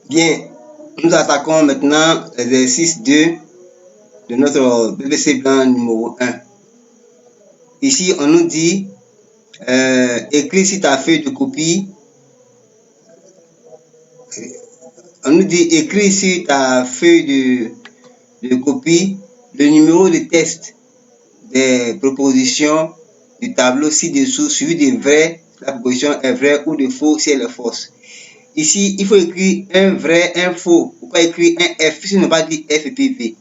Bien, nous attaquons maintenant l'exercice 2 de notre BBC blanc numéro 1. Ici, on nous dit écris sur ta feuille de copie. On nous dit écris sur ta feuille de copie le numéro de test des propositions du tableau ci-dessous suivi de vrai, la proposition est vraie, ou de faux si elle est fausse. Ici, il faut écrire un vrai, un faux. Il ne faut pas écrire un F, si on ne pas dit F et puis V.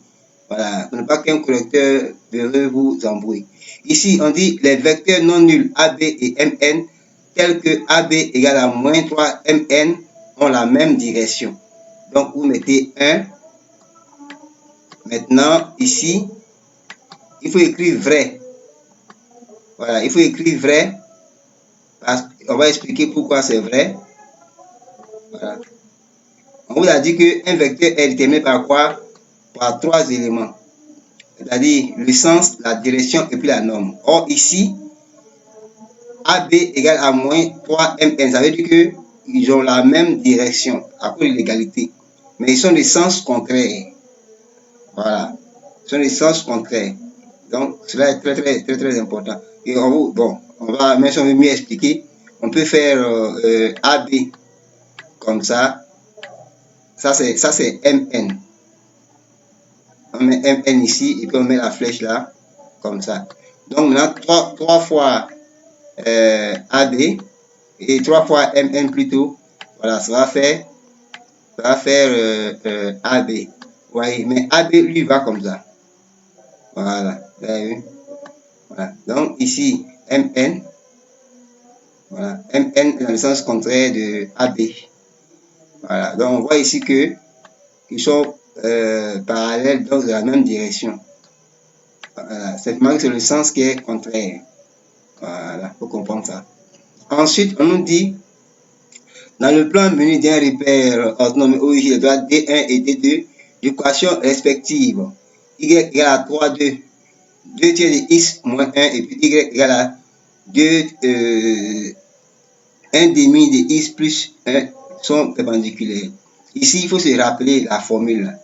Voilà, pour ne pas qu'un correcteur véreux vous embrouille. Ici, on dit les vecteurs non nuls AB et MN, tels que AB égale à moins 3 MN, ont la même direction. Donc, vous mettez 1. Maintenant, ici, il faut écrire vrai. Voilà, il faut écrire vrai. On va expliquer pourquoi c'est vrai. Voilà. On vous a dit qu'un vecteur est déterminé par quoi? Par 3 éléments. C'est-à-dire le sens, la direction et puis la norme. Or, ici, AB égale à moins 3MN. Ça veut dire qu'ils ont la même direction à cause de l'égalité. Mais ils sont des sens contraires. Voilà. Ils sont des sens contraires. Donc, cela est très important. Et on va, même si on veut mieux expliquer, on peut faire AB comme ça. Ça, c'est MN. On met MN ici et puis on met la flèche là, comme ça. Donc, maintenant, 3 fois AB et 3 fois MN plutôt. Voilà, ça va faire AB. Ouais, mais AB, lui, va comme ça. Voilà, vous avez vu? Voilà. Donc, ici, MN. Voilà, MN est dans le sens contraire de AB. Voilà, donc on voit ici qu'ils sont parallèles, donc de la même direction. Voilà, c'est le sens qui est contraire. Voilà, il faut comprendre ça. Ensuite, on nous dit, dans le plan menu d'un repère autonome OIJ de droite D1 et D2, d'équations respectives, y égale à 3, 2 tiers de x moins 1 et puis y égale à 1 demi de x plus 1 sont perpendiculaires. Ici, il faut se rappeler la formule.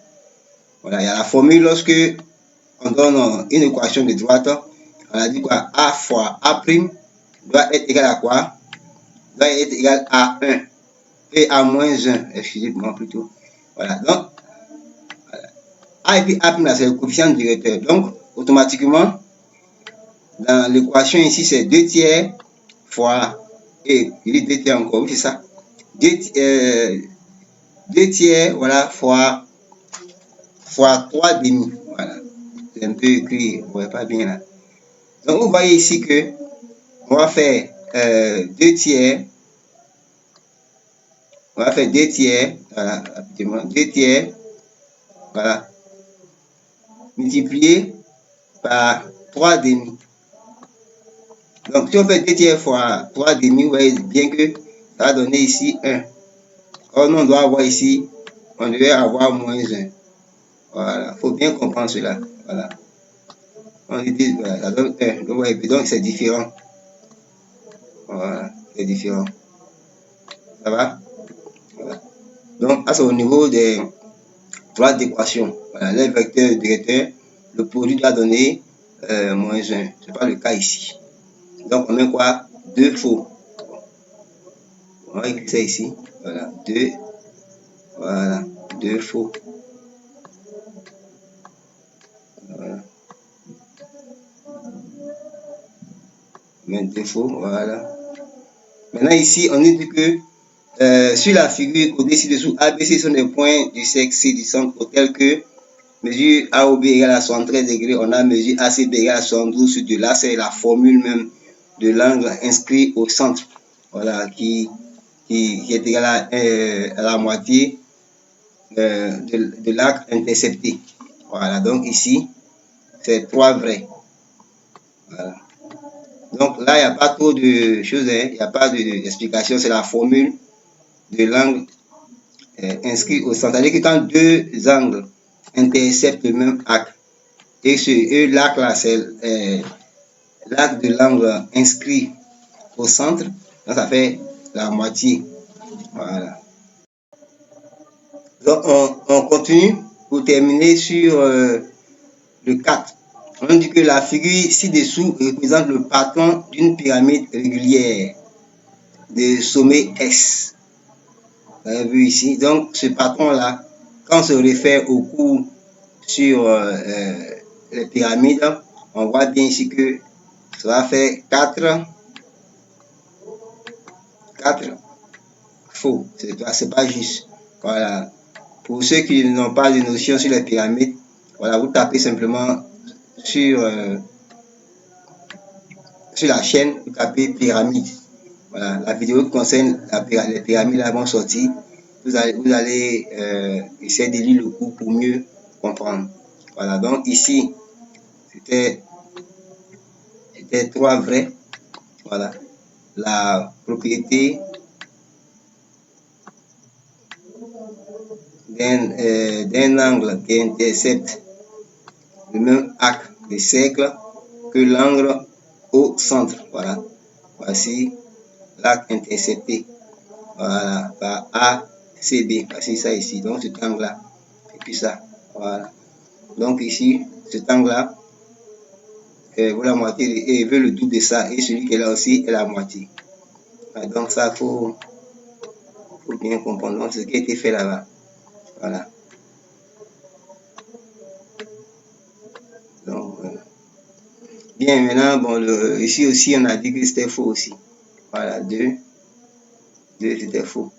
Voilà, il y a la formule lorsque on donne une équation de droite, on a dit quoi? A fois A' doit être égal à quoi? Doit être égal à 1 et à moins 1, excusez-moi plutôt. Voilà, donc A et puis A', c'est le coefficient directeur. Donc, automatiquement, dans l'équation ici, c'est 2 tiers fois, et il dit 2 tiers encore, oui, c'est ça. 2 tiers, voilà, fois 3 demi. Voilà, c'est un peu écrit, vous ne voyez pas bien là. Donc, vous voyez ici que on va faire 2 tiers. On va faire 2 tiers, voilà, rapidement, 2 tiers, voilà, multiplié par 3 demi. Donc, si on fait 2 tiers fois 3 demi, vous voyez bien que ça va donner ici 1. Or, nous, on doit avoir ici, on devait avoir moins 1. Voilà, il faut bien comprendre cela. Voilà. On dit, voilà, ça donne 1. Donc, vous voyez, donc c'est différent. Voilà, c'est différent. Ça va? Voilà. Donc, c'est au niveau des 3 équations. Voilà, les vecteurs directeurs, le produit doit donner moins 1. Ce n'est pas le cas ici. Donc, on met quoi? 2 faux. On va écrire ça ici. Voilà, 2. Voilà, 2 faux. Voilà. On met 2 faux, voilà. Maintenant, ici, on nous dit que sur la figure au-dessus dessous, ABC sont des points du cercle C du centre tel que mesure AOB égale à 73 degrés, on a mesure ACB égale à 72 sur 2. Là, c'est la formule même de l'angle inscrit au centre, voilà, qui est égal à la moitié de l'arc intercepté. Voilà, donc ici, c'est 3 vrais. Voilà. Donc là, il n'y a pas trop de choses, il n'y a pas d'explication, c'est la formule de l'angle inscrit au centre. C'est-à-dire que quand deux angles interceptent le même arc, et l'arc là, c'est l'arc de l'angle inscrit au centre, donc ça fait la moitié. Voilà. Donc, on continue pour terminer sur le 4. On dit que la figure ci-dessous représente le patron d'une pyramide régulière de sommet S. Vous avez vu ici. Donc, ce patron-là, quand on se réfère au cours sur les pyramides, on voit bien ici que ça va faire 4 faux. C'est pas juste. Voilà. Pour ceux qui n'ont pas de notion sur les pyramides, voilà, vous tapez simplement sur la chaîne, vous tapez pyramide. Voilà, la vidéo qui concerne les pyramides là vont sortir. Vous allez essayer de lire le cours pour mieux comprendre. Voilà, donc ici, c'était 3 vrais. Voilà, la propriété d'un angle qui intercepte le même axe de cercle que l'angle au centre. Voilà, voici l'axe intercepté. Voilà, par ACB. Voici ça ici. Donc cet angle-là. Et puis ça. Voilà. Donc ici, cet angle-là vaut la moitié et veut le double de ça. Et celui qui est là aussi est la moitié. Voilà, donc ça, faut bien comprendre. Donc, ce qui a été fait là-bas. Voilà. Donc, bien, maintenant, bon, ici aussi, on a dit que c'était faux aussi. Voilà, 2, c'était faux.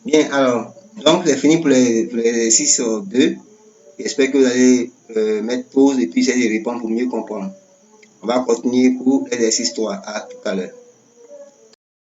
Bien, alors, donc c'est fini pour l'exercice 2. J'espère que vous allez mettre pause et puis essayer de répondre pour mieux comprendre. On va continuer pour l'exercice 3. À tout à l'heure.